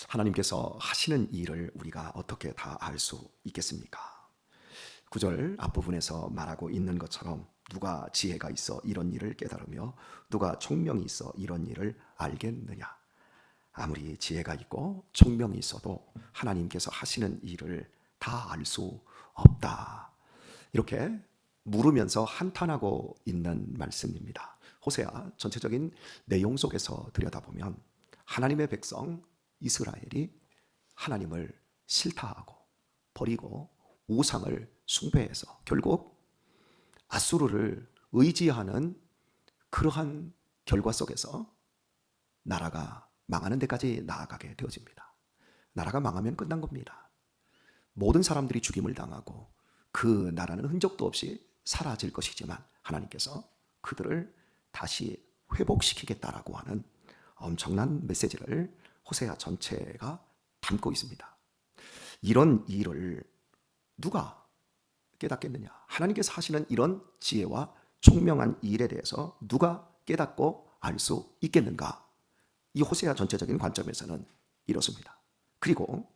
하나님께서 하시는 일을 우리가 어떻게 다 알 수 있겠습니까? 9절 앞부분에서 말하고 있는 것처럼 누가 지혜가 있어 이런 일을 깨달으며 누가 총명이 있어 이런 일을 알겠느냐. 아무리 지혜가 있고 총명이 있어도 하나님께서 하시는 일을 다 알 수 없다. 이렇게 물으면서 한탄하고 있는 말씀입니다. 호세아 전체적인 내용 속에서 들여다보면 하나님의 백성 이스라엘이 하나님을 싫다하고 버리고 우상을 숭배해서 결국 아수르를 의지하는 그러한 결과 속에서 나라가 망하는 데까지 나아가게 되어집니다. 나라가 망하면 끝난 겁니다. 모든 사람들이 죽임을 당하고 그 나라는 흔적도 없이 사라질 것이지만 하나님께서 그들을 다시 회복시키겠다라고 하는 엄청난 메시지를 호세아 전체가 담고 있습니다. 이런 일을 누가 깨닫겠느냐? 하나님께서 하시는 이런 지혜와 총명한 일에 대해서 누가 깨닫고 알 수 있겠는가? 이 호세아 전체적인 관점에서는 이렇습니다. 그리고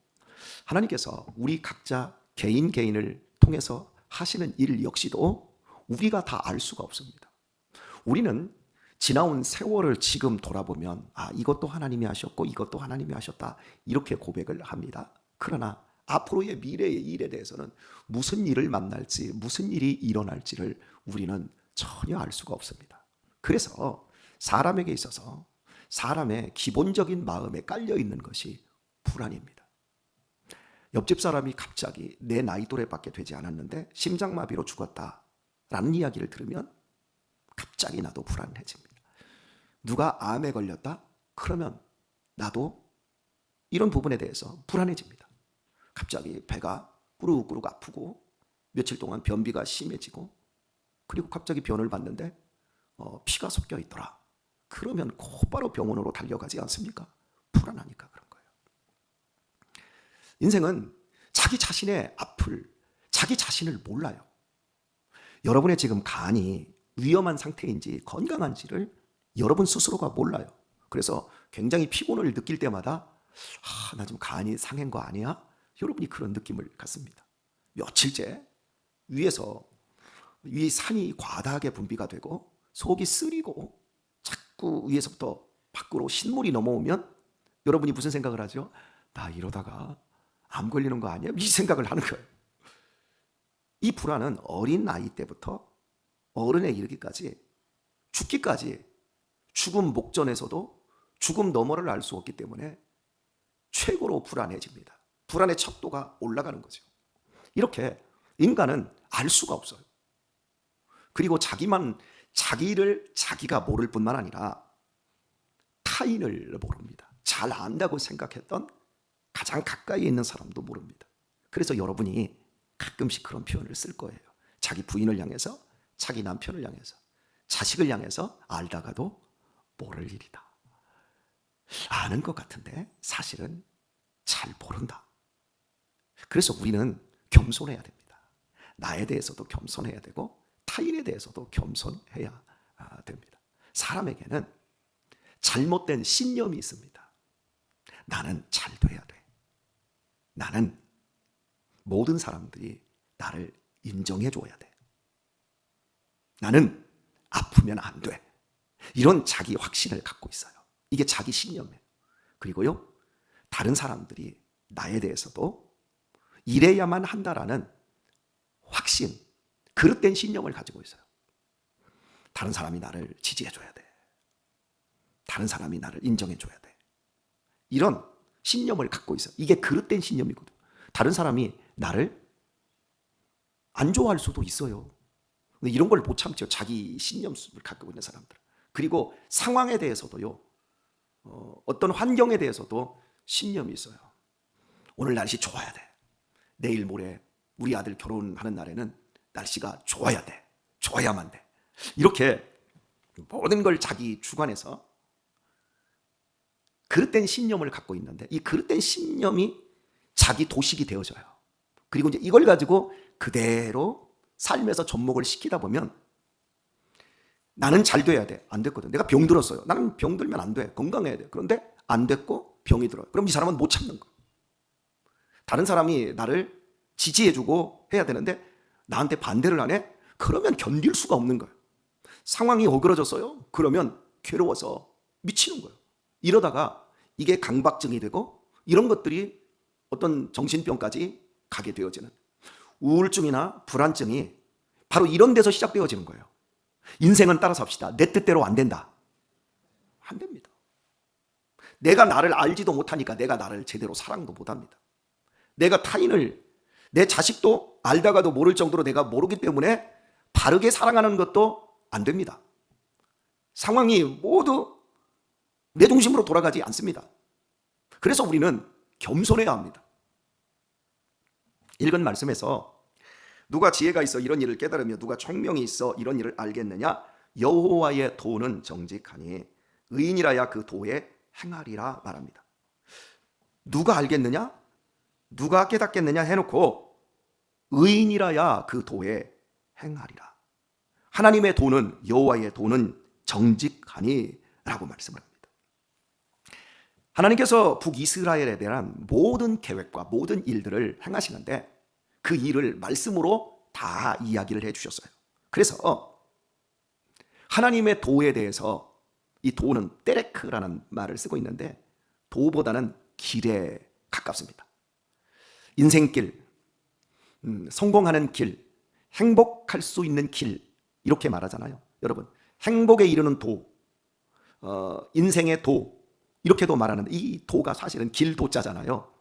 하나님께서 우리 각자 개인을 통해서 하시는 일 역시도 우리가 다 알 수가 없습니다. 우리는 지나온 세월을 지금 돌아보면 이것도 하나님이 하셨고 이것도 하나님이 하셨다 이렇게 고백을 합니다. 그러나 앞으로의 미래의 일에 대해서는 무슨 일을 만날지 무슨 일이 일어날지를 우리는 전혀 알 수가 없습니다. 그래서 사람에게 있어서 사람의 기본적인 마음에 깔려 있는 것이 불안입니다. 옆집 사람이 갑자기 내 나이 또래밖에 되지 않았는데 심장마비로 죽었다라는 이야기를 들으면 갑자기 나도 불안해집니다. 누가 암에 걸렸다? 그러면 나도 이런 부분에 대해서 불안해집니다. 갑자기 배가 꾸룩꾸룩 아프고 며칠 동안 변비가 심해지고 그리고 갑자기 변을 봤는데 피가 섞여 있더라. 그러면 곧바로 병원으로 달려가지 않습니까? 불안하니까 그런 거예요. 인생은 자기 자신의 앞을, 자기 자신을 몰라요. 여러분의 지금 간이 위험한 상태인지 건강한지를 여러분 스스로가 몰라요. 그래서 굉장히 피곤을 느낄 때마다 나 지금 간이 상한 거 아니야? 여러분이 그런 느낌을 갖습니다. 며칠째 위 산이 과다하게 분비가 되고 속이 쓰리고 자꾸 위에서부터 밖으로 신물이 넘어오면 여러분이 무슨 생각을 하죠? 나 이러다가 암 걸리는 거 아니야? 이 생각을 하는 거예요. 이 불안은 어린 나이 때부터 어른에 이르기까지 죽기까지 죽음 목전에서도 죽음 너머를 알 수 없기 때문에 최고로 불안해집니다. 불안의 척도가 올라가는 거죠. 이렇게 인간은 알 수가 없어요. 그리고 자기를 자기가 모를 뿐만 아니라 타인을 모릅니다. 잘 안다고 생각했던 가장 가까이 있는 사람도 모릅니다. 그래서 여러분이 가끔씩 그런 표현을 쓸 거예요. 자기 부인을 향해서, 자기 남편을 향해서, 자식을 향해서 알다가도 모를 일이다. 아는 것 같은데 사실은 잘 모른다. 그래서 우리는 겸손해야 됩니다. 나에 대해서도 겸손해야 되고 타인에 대해서도 겸손해야 됩니다. 사람에게는 잘못된 신념이 있습니다. 나는 잘 돼야 돼. 나는 모든 사람들이 나를 인정해 줘야 돼. 나는 아프면 안 돼. 이런 자기 확신을 갖고 있어요. 이게 자기 신념이에요. 그리고요, 다른 사람들이 나에 대해서도 이래야만 한다라는 확신, 그릇된 신념을 가지고 있어요. 다른 사람이 나를 지지해 줘야 돼. 다른 사람이 나를 인정해 줘야 돼. 이런 신념을 갖고 있어요. 이게 그릇된 신념이거든요. 다른 사람이 나를 안 좋아할 수도 있어요. 근데 이런 걸 못 참죠. 자기 신념을 갖고 있는 사람들. 그리고 상황에 대해서도요. 어떤 환경에 대해서도 신념이 있어요. 오늘 날씨 좋아야 돼. 내일 모레 우리 아들 결혼하는 날에는 날씨가 좋아야 돼. 좋아야만 돼. 이렇게 모든 걸 자기 주관해서 그릇된 신념을 갖고 있는데 이 그릇된 신념이 자기 도식이 되어져요. 그리고 이제 이걸 가지고 그대로 삶에서 접목을 시키다 보면 나는 잘 돼야 돼. 안 됐거든. 내가 병들었어요. 나는 병들면 안 돼. 건강해야 돼. 그런데 안 됐고 병이 들어요. 그럼 이 사람은 못 참는 거예요. 다른 사람이 나를 지지해주고 해야 되는데 나한테 반대를 안 해? 그러면 견딜 수가 없는 거예요. 상황이 어그러졌어요? 그러면 괴로워서 미치는 거예요. 이러다가 이게 강박증이 되고 이런 것들이 어떤 정신병까지 가게 되어지는, 우울증이나 불안증이 바로 이런 데서 시작되어지는 거예요. 인생은 따라 삽시다. 내 뜻대로 안 된다. 안 됩니다. 내가 나를 알지도 못하니까 내가 나를 제대로 사랑도 못합니다. 내가 타인을, 내 자식도 알다가도 모를 정도로 내가 모르기 때문에 바르게 사랑하는 것도 안 됩니다. 상황이 모두 내 중심으로 돌아가지 않습니다. 그래서 우리는 겸손해야 합니다. 읽은 말씀에서 누가 지혜가 있어 이런 일을 깨달으며 누가 총명이 있어 이런 일을 알겠느냐? 여호와의 도는 정직하니 의인이라야 그 도에 행하리라 말합니다. 누가 알겠느냐? 누가 깨닫겠느냐 해놓고 의인이라야 그 도에 행하리라. 하나님의 도는, 여호와의 도는 정직하니 라고 말씀을 합니다. 하나님께서 북이스라엘에 대한 모든 계획과 모든 일들을 행하시는데 그 일을 말씀으로 다 이야기를 해주셨어요. 그래서 하나님의 도에 대해서, 이 도는 때레크라는 말을 쓰고 있는데 도보다는 길에 가깝습니다. 인생길, 성공하는 길, 행복할 수 있는 길, 이렇게 말하잖아요. 여러분, 행복에 이르는 도, 인생의 도, 이렇게도 말하는데 이 도가 사실은 길도자잖아요.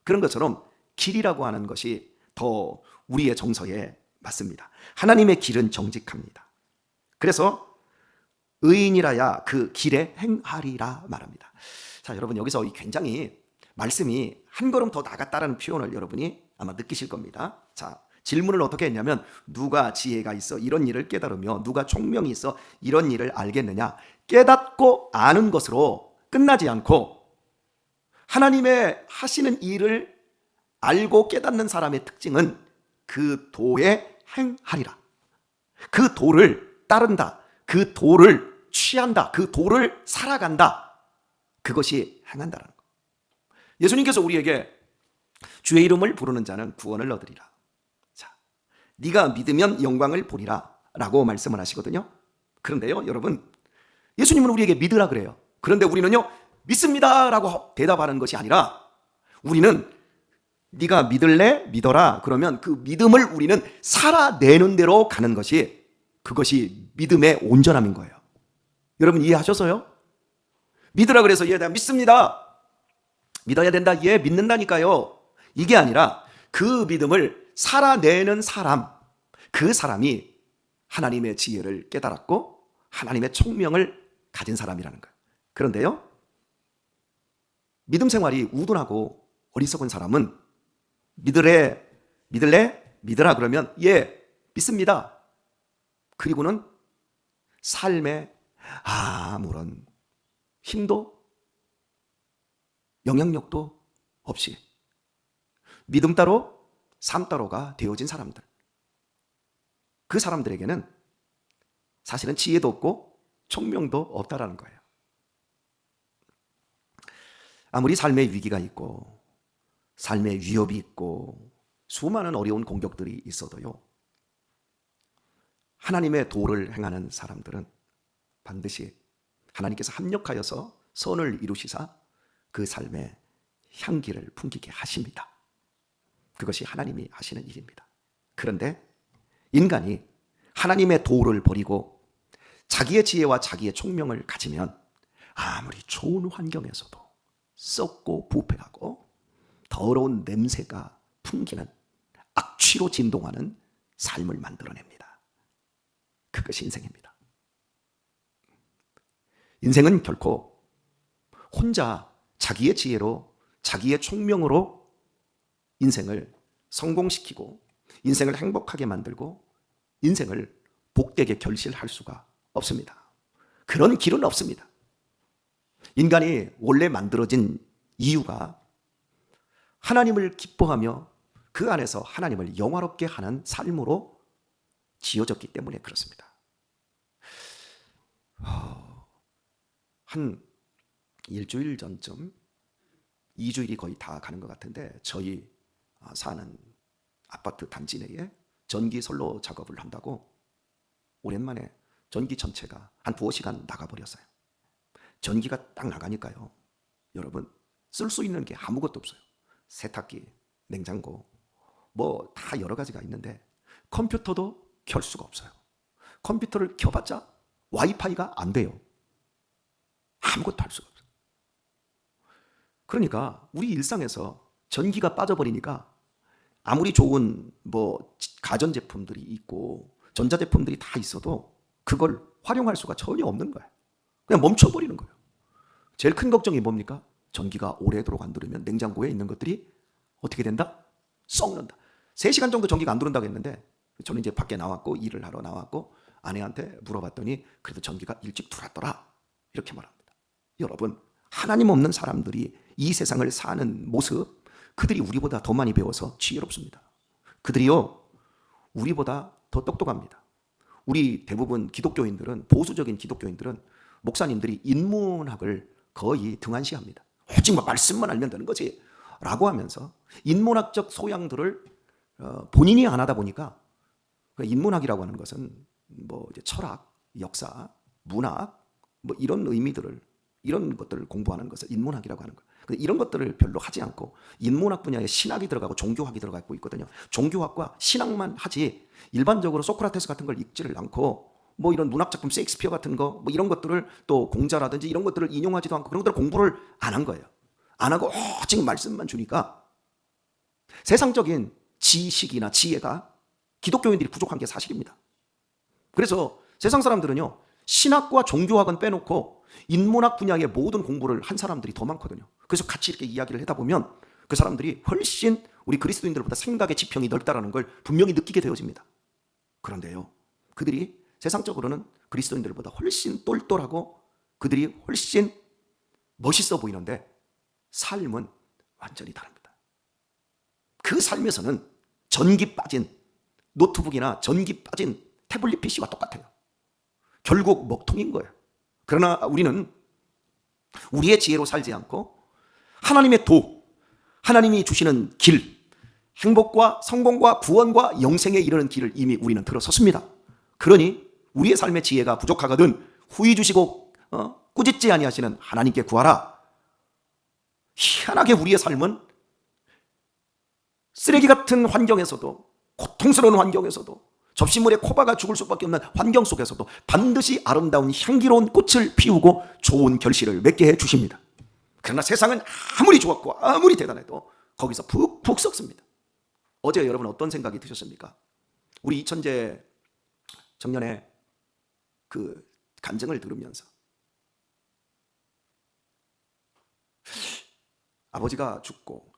그런 것처럼 길이라고 하는 것이 더 우리의 정서에 맞습니다. 하나님의 길은 정직합니다. 그래서 의인이라야 그 길에 행하리라 말합니다. 자, 여러분, 여기서 굉장히 말씀이 한 걸음 더 나갔다라는 표현을 여러분이 아마 느끼실 겁니다. 자, 질문을 어떻게 했냐면 누가 지혜가 있어 이런 일을 깨달으며 누가 총명이 있어 이런 일을 알겠느냐? 깨닫고 아는 것으로 끝나지 않고 하나님의 하시는 일을 알고 깨닫는 사람의 특징은 그 도에 행하리라. 그 도를 따른다. 그 도를 취한다. 그 도를 살아간다. 그것이 행한다는 것. 예수님께서 우리에게 주의 이름을 부르는 자는 구원을 얻으리라. 자, 네가 믿으면 영광을 보리라 라고 말씀을 하시거든요. 그런데요, 여러분, 예수님은 우리에게 믿으라 그래요. 그런데 우리는요, 믿습니다 라고 대답하는 것이 아니라 우리는 네가 믿을래? 믿어라. 그러면 그 믿음을 우리는 살아내는 대로 가는 것이, 그것이 믿음의 온전함인 거예요. 여러분 이해하셨어요? 믿으라 그래서 예, 내가 믿습니다. 믿어야 된다. 예, 믿는다니까요. 이게 아니라 그 믿음을 살아내는 사람, 그 사람이 하나님의 지혜를 깨달았고 하나님의 총명을 가진 사람이라는 거예요. 그런데요, 믿음 생활이 우둔하고 어리석은 사람은 믿을래? 믿으라 그러면 예, 믿습니다. 그리고는 삶에 아무런 힘도 영향력도 없이 믿음 따로 삶 따로가 되어진 사람들, 그 사람들에게는 사실은 지혜도 없고 총명도 없다라는 거예요. 아무리 삶의 위기가 있고 삶의 위협이 있고 수많은 어려운 공격들이 있어도요, 하나님의 도를 행하는 사람들은 반드시 하나님께서 합력하여서 선을 이루시사 그 삶의 향기를 풍기게 하십니다. 그것이 하나님이 하시는 일입니다. 그런데 인간이 하나님의 도를 버리고 자기의 지혜와 자기의 총명을 가지면 아무리 좋은 환경에서도 썩고 부패하고 더러운 냄새가 풍기는 악취로 진동하는 삶을 만들어냅니다. 그것이 인생입니다. 인생은 결코 혼자 자기의 지혜로 자기의 총명으로 인생을 성공시키고 인생을 행복하게 만들고 인생을 복되게 결실할 수가 없습니다. 그런 길은 없습니다. 인간이 원래 만들어진 이유가 하나님을 기뻐하며 그 안에서 하나님을 영화롭게 하는 삶으로 지어졌기 때문에 그렇습니다. 한 일주일 전쯤 2주일이 거의 다 가는 것 같은데 저희 사는 아파트 단지 내에 전기 선로 작업을 한다고 오랜만에 전기 전체가 한 2시간 나가버렸어요. 전기가 딱 나가니까요, 여러분, 쓸 수 있는 게 아무것도 없어요. 세탁기, 냉장고, 뭐 다 여러 가지가 있는데 컴퓨터도 켤 수가 없어요. 컴퓨터를 켜봤자 와이파이가 안 돼요. 아무것도 할 수가 없어요. 그러니까 우리 일상에서 전기가 빠져버리니까 아무리 좋은 뭐 가전제품들이 있고 전자제품들이 다 있어도 그걸 활용할 수가 전혀 없는 거예요. 그냥 멈춰버리는 거예요. 제일 큰 걱정이 뭡니까? 전기가 오래도록 안 들으면 냉장고에 있는 것들이 어떻게 된다? 썩는다. 3시간 정도 전기가 안 들어온다고 했는데 저는 이제 밖에 나왔고 일을 하러 나왔고 아내한테 물어봤더니 그래도 전기가 일찍 들어왔더라, 이렇게 말합니다. 여러분, 하나님 없는 사람들이 이 세상을 사는 모습, 그들이 우리보다 더 많이 배워서 지혜롭습니다. 그들이요, 우리보다 더 똑똑합니다. 우리 대부분 기독교인들은, 보수적인 기독교인들은 목사님들이 인문학을 거의 등한시합니다. 오직 말씀만 알면 되는 거지 라고 하면서 인문학적 소양들을 본인이 안 하다 보니까, 인문학이라고 하는 것은 뭐 이제 철학, 역사, 문학, 뭐 이런 의미들을, 이런 것들을 공부하는 것을 인문학이라고 하는 거예요. 이런 것들을 별로 하지 않고 인문학 분야에 신학이 들어가고 종교학이 들어가고 있거든요. 종교학과 신학만 하지 일반적으로 소크라테스 같은 걸 읽지를 않고 뭐 이런 문학작품 셰익스피어 같은 거 뭐 이런 것들을 또 공자라든지 이런 것들을 인용하지도 않고 그런 것들을 공부를 안 한 거예요. 안 하고 오직 말씀만 주니까 세상적인 지식이나 지혜가 기독교인들이 부족한 게 사실입니다. 그래서 세상 사람들은요, 신학과 종교학은 빼놓고 인문학 분야의 모든 공부를 한 사람들이 더 많거든요. 그래서 같이 이렇게 이야기를 하다 보면 그 사람들이 훨씬 우리 그리스도인들보다 생각의 지평이 넓다라는 걸 분명히 느끼게 되어집니다. 그런데요, 그들이 세상적으로는 그리스도인들보다 훨씬 똘똘하고 그들이 훨씬 멋있어 보이는데 삶은 완전히 다릅니다. 그 삶에서는 전기 빠진 노트북이나 전기 빠진 태블릿 PC와 똑같아요. 결국 먹통인 거예요. 그러나 우리는 우리의 지혜로 살지 않고 하나님의 도, 하나님이 주시는 길, 행복과 성공과 구원과 영생에 이르는 길을 이미 우리는 들어섰습니다. 그러니 우리의 삶의 지혜가 부족하거든 후히 주시고 꾸짖지 아니하시는 하나님께 구하라. 희한하게 우리의 삶은 쓰레기 같은 환경에서도, 고통스러운 환경에서도, 접시물에 코바가 죽을 수밖에 없는 환경 속에서도 반드시 아름다운 향기로운 꽃을 피우고 좋은 결실을 맺게 해 주십니다. 그러나 세상은 아무리 좋았고 아무리 대단해도 거기서 푹푹 썩습니다. 어제 여러분 어떤 생각이 드셨습니까? 우리 이천재 청년의 그 간증을 들으면서 아버지가 죽고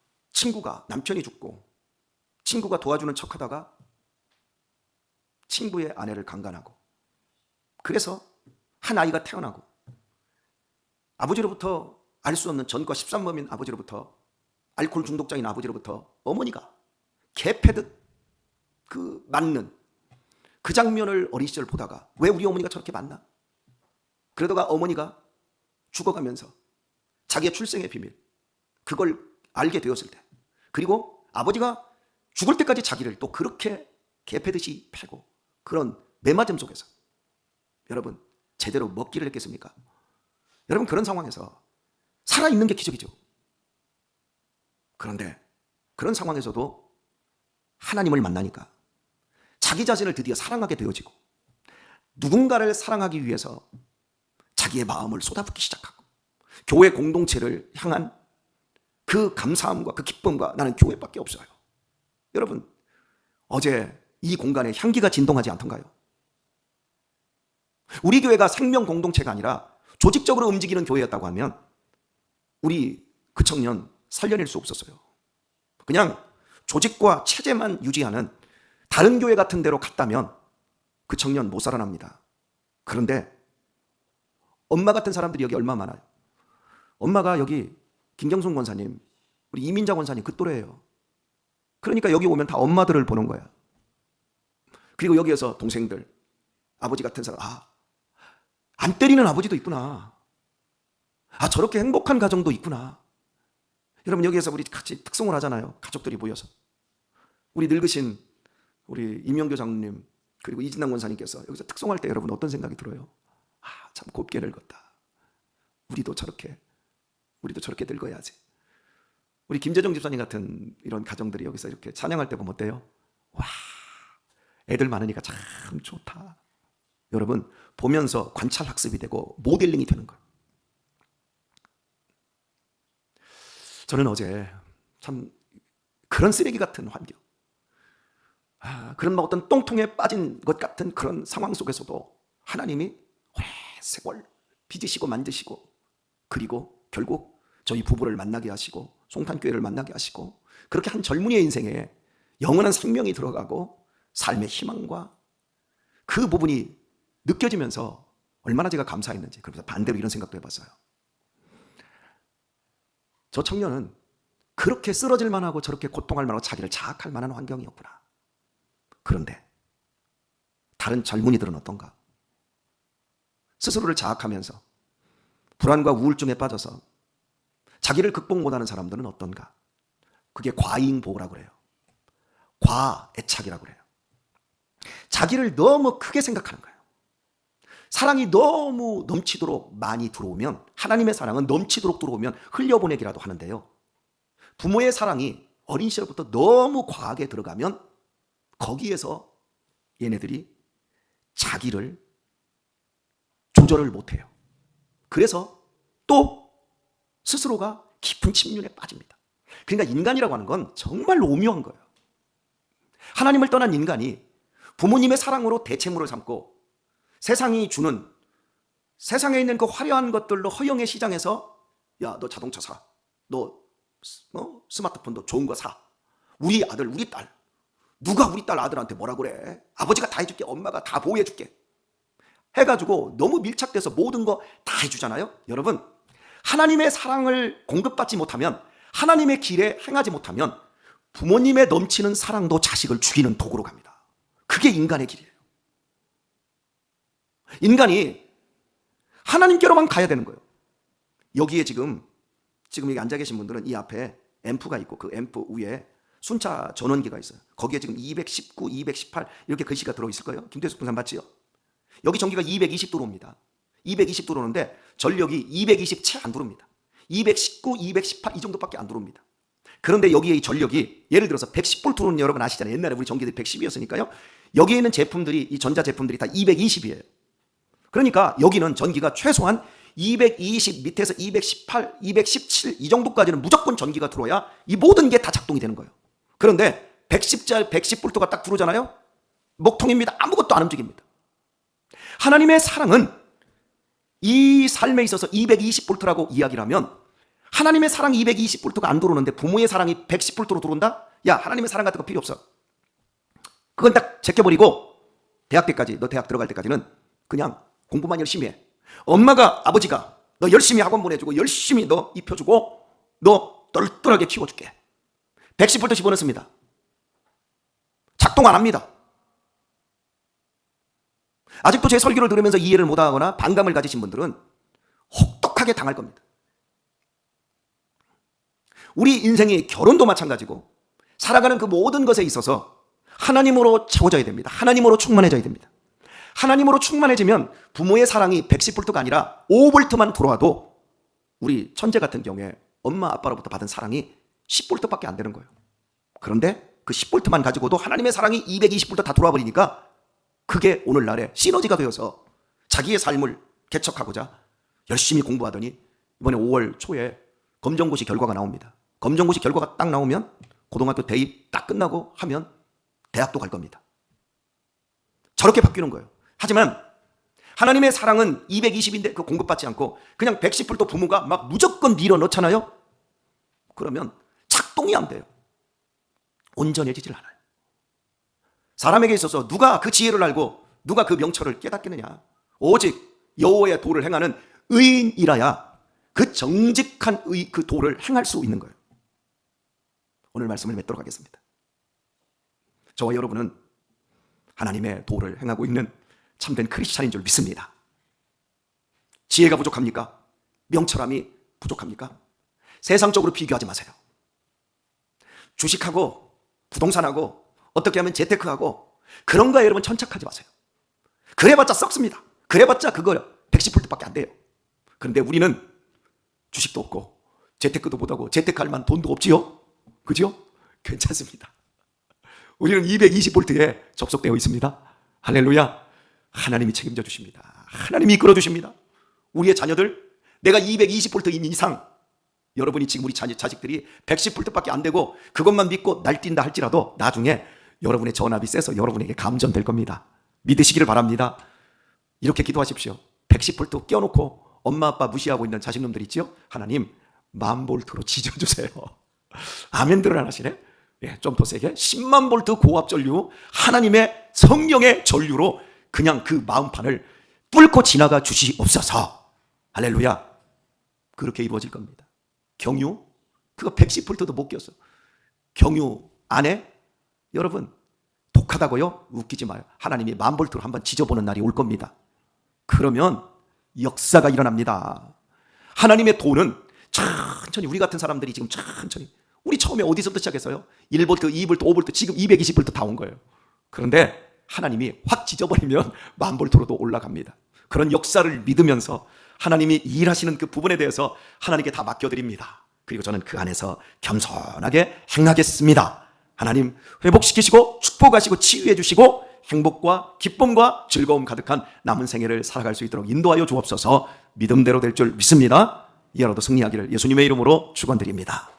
남편이 죽고 친구가 도와주는 척하다가 친구의 아내를 강간하고, 그래서 한 아이가 태어나고 아버지로부터 알 수 없는 전과 13범인 아버지로부터, 알코올 중독자인 아버지로부터 어머니가 개패듯 맞는 그 장면을 어린 시절 보다가 왜 우리 어머니가 저렇게 맞나? 그러다가 어머니가 죽어가면서 자기의 출생의 비밀, 그걸 알게 되었을 때, 그리고 아버지가 죽을 때까지 자기를 또 그렇게 개패듯이 패고 그런 매맞음 속에서 여러분 제대로 먹기를 했겠습니까? 여러분 그런 상황에서 살아있는 게 기적이죠. 그런데 그런 상황에서도 하나님을 만나니까 자기 자신을 드디어 사랑하게 되어지고 누군가를 사랑하기 위해서 자기의 마음을 쏟아붓기 시작하고 교회 공동체를 향한 그 감사함과 그 기쁨과 나는 교회밖에 없어요. 여러분 어제 이 공간에 향기가 진동하지 않던가요? 우리 교회가 생명 공동체가 아니라 조직적으로 움직이는 교회였다고 하면 우리 그 청년 살려낼 수 없었어요. 그냥 조직과 체제만 유지하는 다른 교회 같은 데로 갔다면 그 청년 못 살아납니다. 그런데 엄마 같은 사람들이 여기 얼마 많아요. 엄마가 여기 김경순 권사님, 우리 이민자 권사님 그 또래예요. 그러니까 여기 오면 다 엄마들을 보는 거야. 그리고 여기에서 동생들, 아버지 같은 사람, 안 때리는 아버지도 있구나. 저렇게 행복한 가정도 있구나. 여러분 여기에서 우리 같이 특송을 하잖아요. 가족들이 모여서. 우리 늙으신 우리 임영교 장로님 그리고 이진당 권사님께서 여기서 특송할 때 여러분 어떤 생각이 들어요? 아, 참 곱게 늙었다. 우리도 저렇게 늙어야지. 우리 김재정 집사님 같은 이런 가정들이 여기서 이렇게 찬양할 때 보면 어때요? 와, 애들 많으니까 참 좋다. 여러분 보면서 관찰 학습이 되고 모델링이 되는 거예요. 저는 어제 참 그런 쓰레기 같은 환경, 그런 막 어떤 똥통에 빠진 것 같은 그런 상황 속에서도 하나님이 오래 세월 빚으시고 만드시고, 그리고 결국 저희 부부를 만나게 하시고 송탄교회를 만나게 하시고, 그렇게 한 젊은이의 인생에 영원한 생명이 들어가고 삶의 희망과 그 부분이 느껴지면서 얼마나 제가 감사했는지, 그러면서 반대로 이런 생각도 해봤어요. 저 청년은 그렇게 쓰러질 만하고 저렇게 고통할 만하고 자기를 자학할 만한 환경이었구나. 그런데 다른 젊은이들은 어떤가? 스스로를 자학하면서 불안과 우울증에 빠져서 자기를 극복 못하는 사람들은 어떤가? 그게 과잉보호라고 그래요. 과애착이라고 그래요. 자기를 너무 크게 생각하는 거예요. 사랑이 너무 넘치도록 많이 들어오면, 하나님의 사랑은 넘치도록 들어오면 흘려보내기라도 하는데요, 부모의 사랑이 어린 시절부터 너무 과하게 들어가면 거기에서 얘네들이 자기를 조절을 못해요. 그래서 또 스스로가 깊은 침륜에 빠집니다. 그러니까 인간이라고 하는 건 정말 오묘한 거예요. 하나님을 떠난 인간이 부모님의 사랑으로 대체물을 삼고 세상이 주는, 세상에 있는 그 화려한 것들로 허영의 시장에서 야, 너 자동차 사, 너 스마트폰도 좋은 거 사, 우리 아들 우리 딸, 누가 우리 딸 아들한테 뭐라 그래, 아버지가 다 해줄게, 엄마가 다 보호해줄게 해가지고 너무 밀착돼서 모든 거 다 해주잖아요. 여러분, 하나님의 사랑을 공급받지 못하면, 하나님의 길에 행하지 못하면 부모님의 넘치는 사랑도 자식을 죽이는 도구로 갑니다. 그게 인간의 길이에요. 인간이 하나님께로만 가야 되는 거예요. 여기에 지금 여기 앉아 계신 분들은 이 앞에 앰프가 있고 그 앰프 위에 순차 전원기가 있어요. 거기에 지금 219, 218 이렇게 글씨가 들어있을 거예요. 김태숙 분산 맞지요? 여기 전기가 220 들어옵니다. 220 들어오는데 전력이 220 채 안 들어옵니다. 219, 218 이 정도밖에 안 들어옵니다. 그런데 여기에 이 전력이 예를 들어서 110V는 여러분 아시잖아요. 옛날에 우리 전기들이 110이었으니까요. 여기에 있는 제품들이, 이 전자 제품들이 다 220이에요. 그러니까 여기는 전기가 최소한 220 밑에서 218, 217 이 정도까지는 무조건 전기가 들어야 이 모든 게 다 작동이 되는 거예요. 그런데 110V가 딱 들어오잖아요. 목통입니다. 아무것도 안 움직입니다. 하나님의 사랑은 이 삶에 있어서 220V라고 이야기를 하면, 하나님의 사랑이 220V가 안 들어오는데 부모의 사랑이 110V로 들어온다? 야, 하나님의 사랑 같은 거 필요 없어. 그건 딱 제껴버리고 대학 때까지, 너 대학 들어갈 때까지는 그냥 공부만 열심히 해. 엄마가, 아버지가 너 열심히 학원 보내주고 열심히 너 입혀주고 너 똘똘하게 키워줄게. 110V 집어넣습니다. 작동 안 합니다. 아직도 제 설교를 들으면서 이해를 못하거나 반감을 가지신 분들은 혹독하게 당할 겁니다. 우리 인생의 결혼도 마찬가지고 살아가는 그 모든 것에 있어서 하나님으로 채워져야 됩니다. 하나님으로 충만해져야 됩니다. 하나님으로 충만해지면 부모의 사랑이 110V가 아니라 5V만 들어와도 우리 천재 같은 경우에 엄마 아빠로부터 받은 사랑이 10V밖에 안 되는 거예요. 그런데 그 10V만 가지고도 하나님의 사랑이 220V 다 들어와 버리니까 그게 오늘날에 시너지가 되어서 자기의 삶을 개척하고자 열심히 공부하더니 이번에 5월 초에 검정고시 결과가 나옵니다. 검정고시 결과가 딱 나오면 고등학교 대입 딱 끝나고 하면 대학도 갈 겁니다. 저렇게 바뀌는 거예요. 하지만 하나님의 사랑은 220인데 그 공급받지 않고 그냥 110불도 부모가 막 무조건 밀어 넣잖아요. 그러면 작동이 안 돼요. 온전해지질 않아요. 사람에게 있어서 누가 그 지혜를 알고 누가 그 명철을 깨닫겠느냐. 오직 여호와의 도를 행하는 의인이라야 그 정직한 그 도를 행할 수 있는 거예요. 오늘 말씀을 맺도록 하겠습니다. 저와 여러분은 하나님의 도를 행하고 있는 참된 크리스찬인 줄 믿습니다. 지혜가 부족합니까? 명철함이 부족합니까? 세상적으로 비교하지 마세요. 주식하고 부동산하고 어떻게 하면 재테크하고 그런 거에 여러분 천착하지 마세요. 그래봤자 썩습니다. 그래봤자 그거 110%밖에 안 돼요. 그런데 우리는 주식도 없고 재테크도 못하고 재테크할 만한 돈도 없지요. 그죠? 괜찮습니다. 우리는 220V에 접속되어 있습니다. 할렐루야. 하나님이 책임져 주십니다. 하나님이 이끌어 주십니다. 우리의 자녀들, 내가 220V 이상, 여러분이 지금 우리 자식들이 110V밖에 안 되고 그것만 믿고 날뛴다 할지라도 나중에 여러분의 전압이 세서 여러분에게 감전될 겁니다. 믿으시기를 바랍니다. 이렇게 기도하십시오. 110V 껴놓고 엄마 아빠 무시하고 있는 자식놈들 있죠? 하나님 10,000V로 지져주세요. 아멘들을 안 하시네. 예, 좀 더 세게 100,000V 고압 전류, 하나님의 성령의 전류로 그냥 그 마음판을 뚫고 지나가 주시옵소서. 할렐루야. 그렇게 이루어질 겁니다. 경유, 그거 110V도 못 꼈어. 경유 안에 여러분 독하다고요? 웃기지 마요. 하나님이 10,000V로 한번 지져보는 날이 올 겁니다. 그러면 역사가 일어납니다. 하나님의 돈은 천천히, 우리 같은 사람들이 지금 천천히, 우리 처음에 어디서부터 시작했어요? 1V, 2V, 5V, 지금 220V 다 온 거예요. 그런데 하나님이 확 찢어버리면 10,000V로도 올라갑니다. 그런 역사를 믿으면서 하나님이 일하시는 그 부분에 대해서 하나님께 다 맡겨드립니다. 그리고 저는 그 안에서 겸손하게 행하겠습니다. 하나님 회복시키시고 축복하시고 치유해 주시고 행복과 기쁨과 즐거움 가득한 남은 생애를 살아갈 수 있도록 인도하여 주옵소서. 믿음대로 될 줄 믿습니다. 이하로도 승리하기를 예수님의 이름으로 축원드립니다.